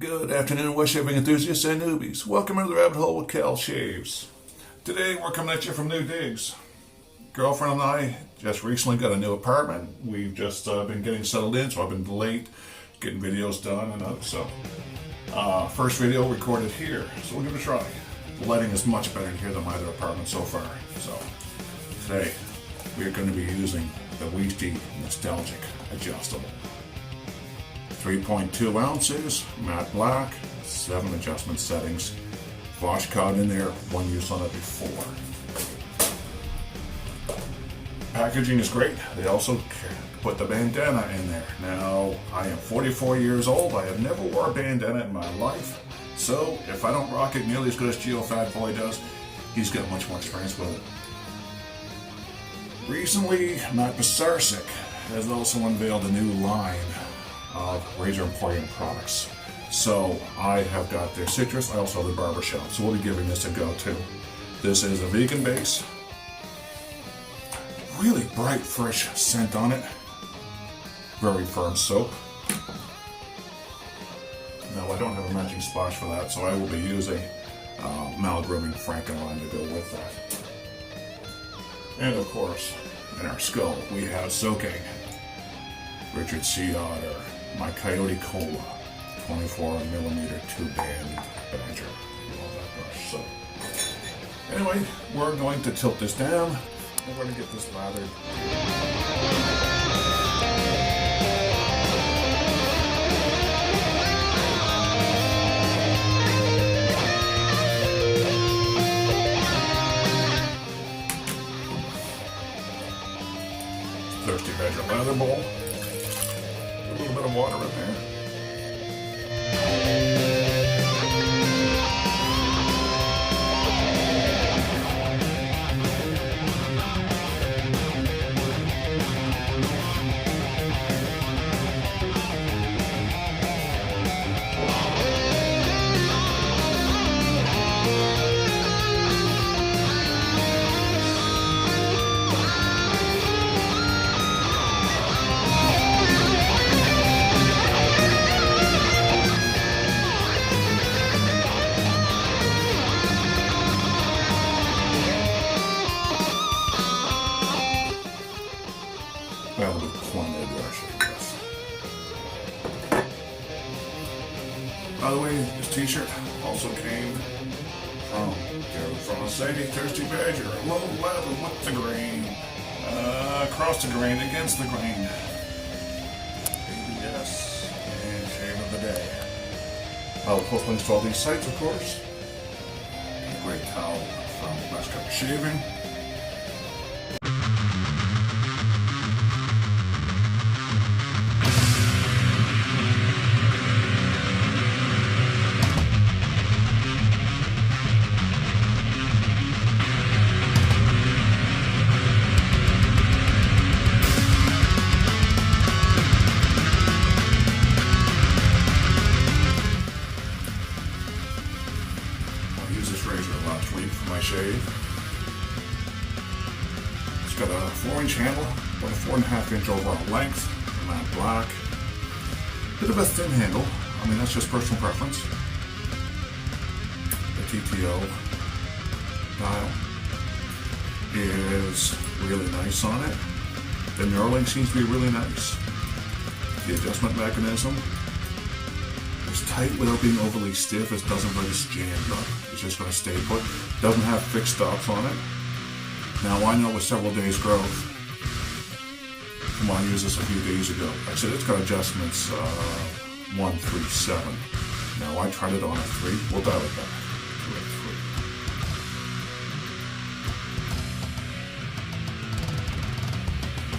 Good afternoon, West shaving enthusiasts and newbies. Welcome into the rabbit hole with Cal Shaves. Today we're coming at you from new digs. Girlfriend and I just recently got a new apartment. We've just been getting settled in, so I've been late getting videos done and so. First video recorded here, so we'll give it a try. The lighting is much better here than my other apartment so far. So today we're going to be using the Weishi Nostalgic Adjustable. 3.2 ounces, matte black, 7 adjustment settings. Wash card in there, one use on it before. Packaging is great. They also put the bandana in there. Now, I am 44 years old. I have never wore a bandana in my life. So, if I don't rock it nearly as good as Geo Fat Boy does, he's got much more experience with it. Recently, Matt Basarcik has also unveiled a new line of Razor Emporium products. So I have got their citrus, I also have the barbershop, so we'll be giving this a go too. This is a vegan base. Really bright, fresh scent on it. Very firm soap. No, I don't have a matching splash for that, so I will be using Maol Grooming Frankenline to go with that. And of course, in our skull, we have soaking Richard C. Otter, my Coyote Cola, 24mm 2-band Badger. Love that brush. So, anyway, we're going to tilt this down. We're going to get this lathered. Thirsty Badger lather bowl. A little bit of water in there. That'll be plenty of brush, I guess. By the way, this t-shirt also came from a Sadie Thirsty Badger. Low level with the grain. Across the grain, against the grain. ABS and shave of the day. I'll post links to all these sites, of course. A great towel from Best Cut Shaving. Razor about to week for my shave. It's got a 4-inch handle, about a 4.5-inch overall length, matte black. Bit of a thin handle, I mean that's just personal preference. The TTO dial is really nice on it. The knurling seems to be really nice. The adjustment mechanism is tight without being overly stiff. It doesn't let us jammed up. It's just going to stay put. Doesn't have fixed stops on it. Now I know with several days growth, come on, I used this a few days ago. I said it's got adjustments 1, 3, 7. Now I tried it on a 3. We'll dial it back to a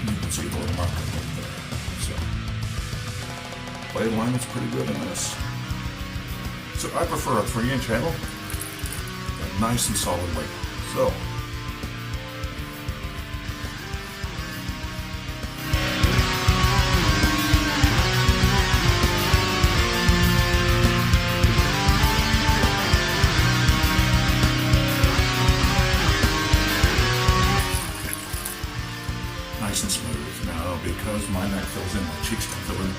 3. You can see the little marker right there. So blade alignment's pretty good in this. So I prefer a 3-inch handle, a nice and solid weight. So nice and smooth. Now, because my neck fills in, my cheeks don't fill in,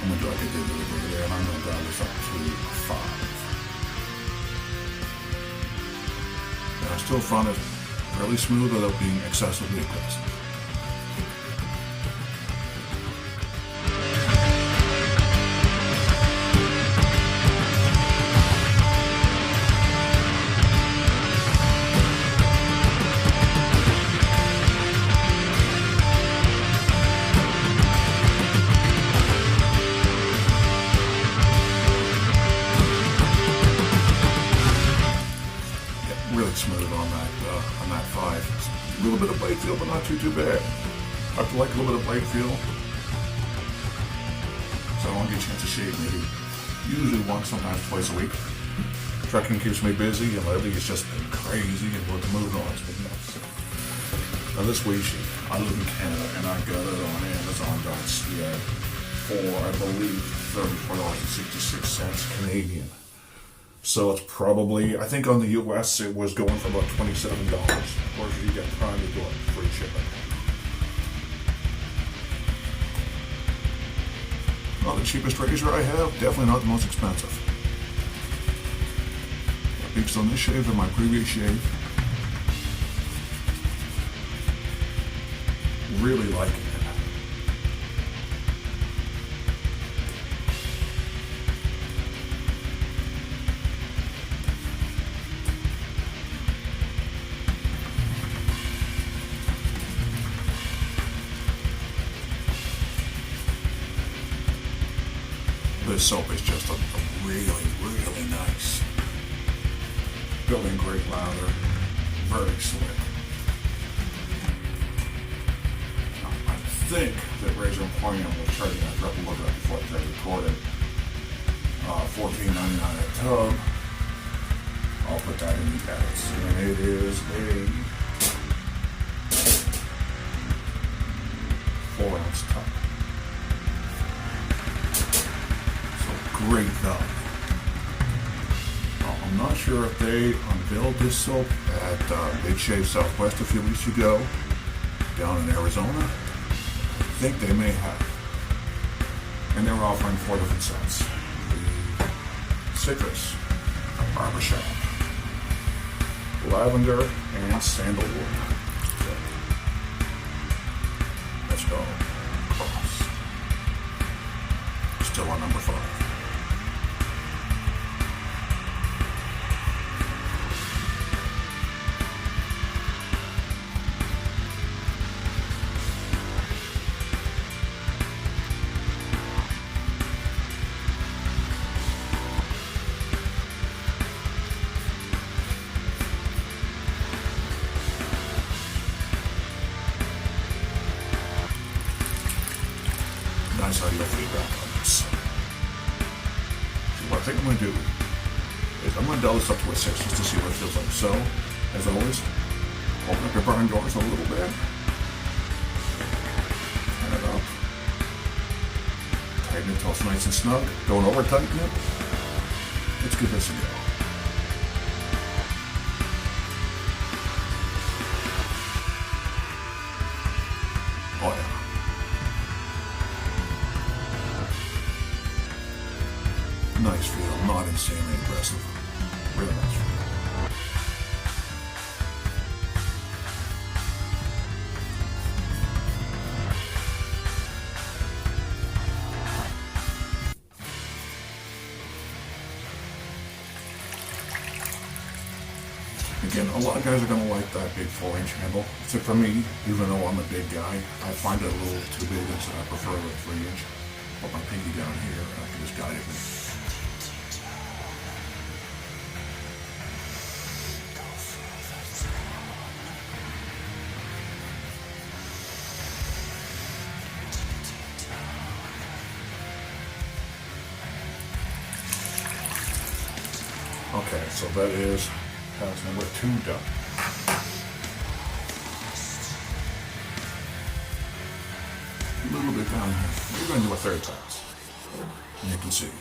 I'm going to do like I did the other day there, and I'm going to dial this up to 5. And I still found it fairly smooth without being excessively aggressive. Really smooth on that 5. A little bit of blade feel, but not too bad. I like a little bit of blade feel, so I want to get a chance to shave maybe usually once, sometimes twice a week. Trucking keeps me busy, and lately it's just been crazy, and we're moving on. It's been nuts. Now this Weishi, I live in Canada, and I got it on Amazon.ca for I believe $34.66 Canadian. So it's probably, I think on the US it was going for about $27. Of course, you get Prime to do it, free shipping. Not the cheapest razor I have, definitely not the most expensive. Based on this shave and my previous shave, really liking it. This soap is just a really, really nice. Building great lather, very slick. I think that Razor Emporium was charging, I dropped a look at it before I started recording, $14.99 a tub. I'll put that in the edits. And it is a 4-ounce tub. Great value. I'm not sure if they unveiled this soap at Big Shave Southwest a few weeks ago down in Arizona. I think they may have. And they were offering 4 different scents. The citrus, barbershop, lavender, and sandalwood. Let's go. Cross. Still on number 5. Nice audio feedback on this. So what I think I'm going to do is I'm going to dial this up to a 6 just to see what it feels like. So, as always, open up your barn doors a little bit. Turn it up. Tighten it till it's nice and snug. Don't over tighten it. Let's give this a go. Oh yeah. Nice feel, not insanely aggressive. Really nice feel. Again, a lot of guys are going to like that big 4-inch handle. Except for me, even though I'm a big guy, I find it a little too big, and so I prefer the 3-inch. Put my pinky down here, and I can just guide it. Okay, so that is pass number 2 done. A little bit down here. We're going to do a 3rd pass. And you can see,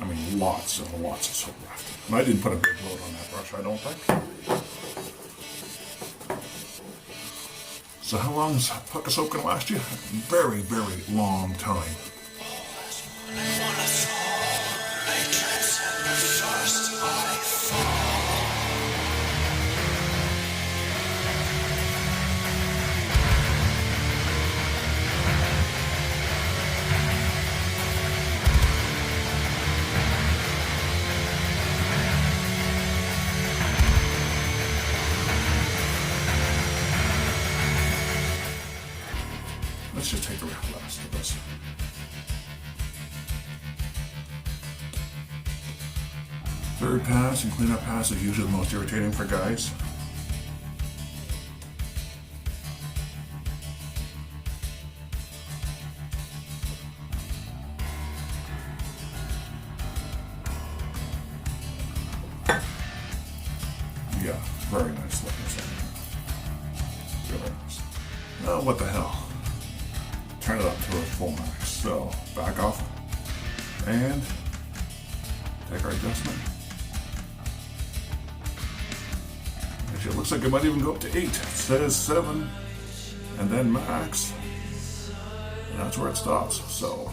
I mean, lots and lots of soap left. And I didn't put a big load on that brush, I don't think. So how long is a puck of soap going to last you? Very, very long time. Let's just take the last of this. Third pass and cleanup pass is usually the most irritating for guys. Yeah, very nice looking. Really nice. Oh, what the hell? Turn it up to a full max. So, back off. And take our adjustment. Actually, it looks like it might even go up to 8. It says 7, and then max. And that's where it stops. So,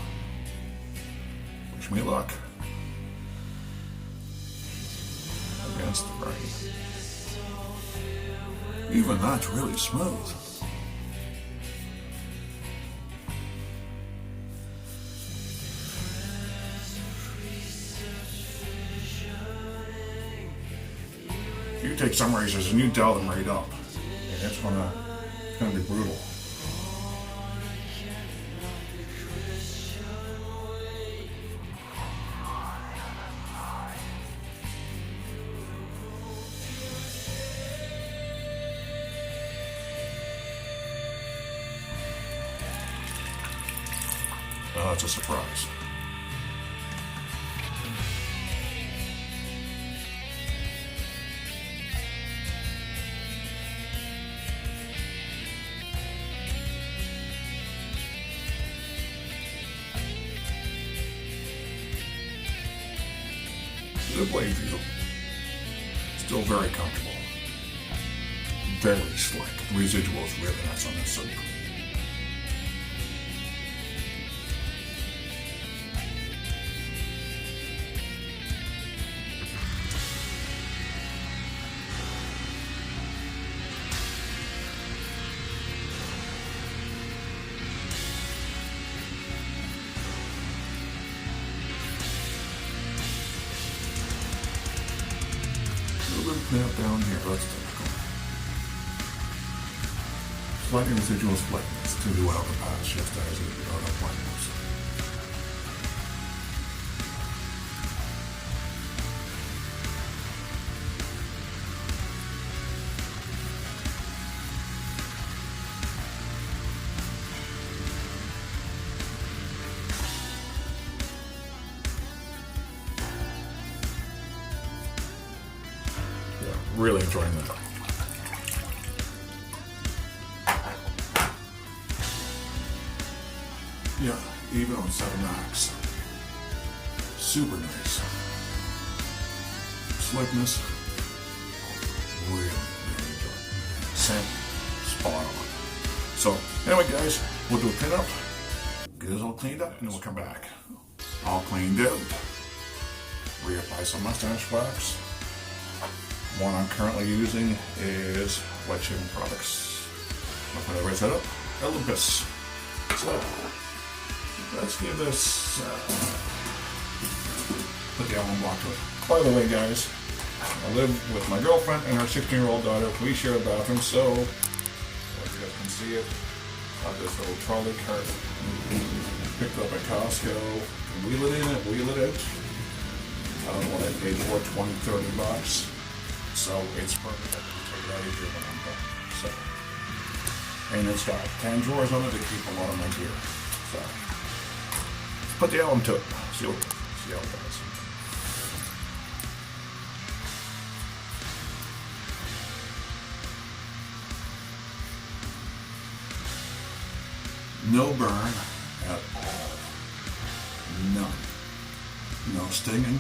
wish me luck. Against the brain. Even that's really smooth. You take some razors and you dial them right up, and it's gonna be brutal. Oh, that's a surprise. The blade feel still very comfortable, very slick. The residual is really nice on this soap. Now down here, let's take a slightly residual slightness to the outer pass, just as it on our windows. Really enjoying that. Yeah, even on 7 max. Super nice. Slickness. Really enjoy. Scent. Spot on. So, anyway guys, we'll do a cleanup. Get this all cleaned up and then we'll come back. All cleaned out. Reapply some mustache wax. One I'm currently using is wet shaving products. I'm going to raise that up. Olympus. So, let's give this, put the almond block to it. By the way, guys, I live with my girlfriend and her 16-year-old daughter. We share a bathroom, so if you guys can see it, I have this little trolley cart. Picked up at Costco. Wheel it in and wheel it out. I don't know what I paid for, 20, 30 bucks. So it's perfect. I can take it out easier when I'm done. So, and it's got 10 drawers on it to keep a lot of my gear. So, let's put the alum to it. See how it goes. No burn at all. None. No stinging.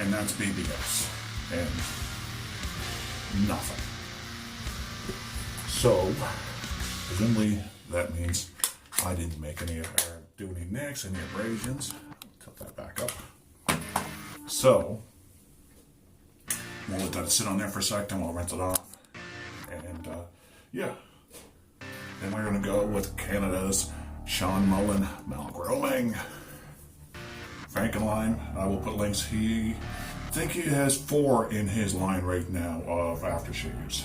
And that's BBS. And nothing. So, presumably that means I didn't make any, or do any nicks, any abrasions. Tilt that back up. So, we'll let that sit on there for a second, we'll rinse it off. And, yeah. Then we're going to go with Canada's Sean Mullen Maol Grooming. Frankenline. I will put links. I think he has 4 in his line right now of aftershaves.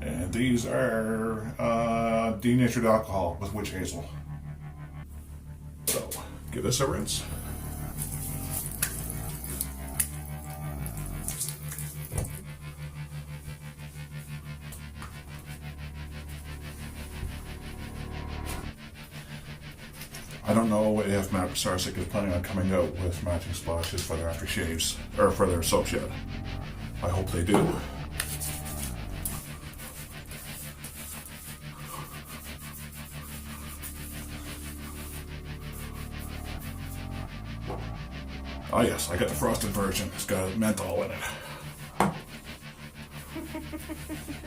And these are denatured alcohol with witch hazel. So, give this a rinse. I don't know if Matt Sarsic is planning on coming out with matching splashes for their aftershaves, or for their soaps yet. I hope they do. Oh yes, I got the frosted version. It's got menthol in it.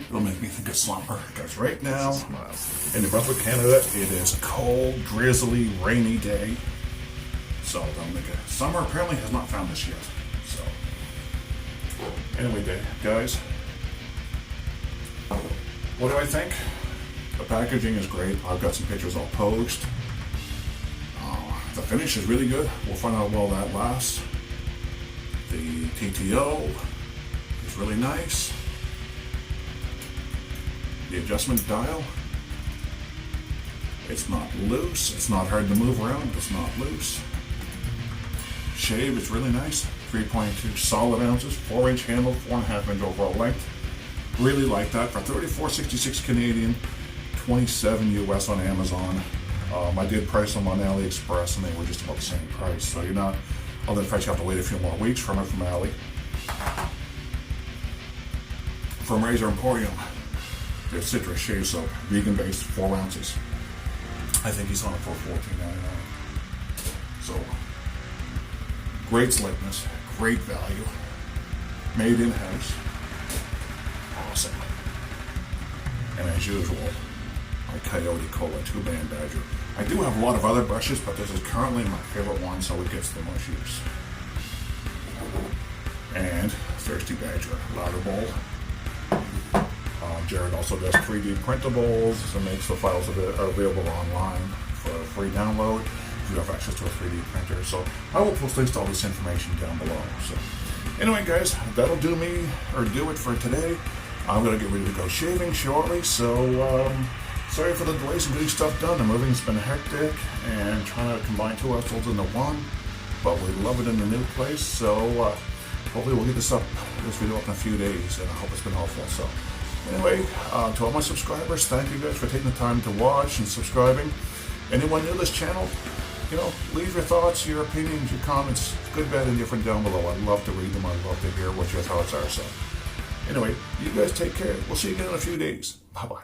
It'll make me think of slumber, because right now in New Brunswick, Canada, it is a cold, drizzly, rainy day. So don't make it. Summer apparently has not found us yet. So anyway, guys, what do I think? The packaging is great. I've got some pictures I'll post. The finish is really good. We'll find out how well that lasts. The TTO is really nice. The adjustment dial, it's not loose, it's not hard to move around, it's not loose. Shave is really nice, 3.2 solid ounces, 4-inch handle, 4.5-inch overall length. Really like that for $34.66 Canadian, 27 US on Amazon. I did price them on AliExpress and they were just about the same price, so you're not, other than the fact you have to wait a few more weeks from it from Ali. From Razor Emporium, their citrus shave soap, vegan based, 4 ounces. I think he's on it for $14.99. So, great slickness, great value, made in house, awesome. And as usual, my Coyote Cola 2-band Badger. I do have a lot of other brushes, but this is currently my favorite one, so it gets the most use. And Thirsty Badger ladder bowl. Jared also does 3D printables and makes the files available online for a free download if you have access to a 3D printer. So I will post links to all this information down below. So anyway, guys, that'll do it for today. I'm going to get ready to go shaving shortly. So sorry for the delays in getting stuff done. The moving's been hectic and trying to combine 2 households into one. But we love it in the new place. So hopefully we'll get this video up in a few days, and I hope it's been helpful. So anyway, to all my subscribers, thank you guys for taking the time to watch and subscribing. Anyone new to this channel, leave your thoughts, your opinions, your comments, good, bad, and different down below. I'd love to read them. I'd love to hear what your thoughts are. So anyway, you guys take care. We'll see you again in a few days. Bye-bye.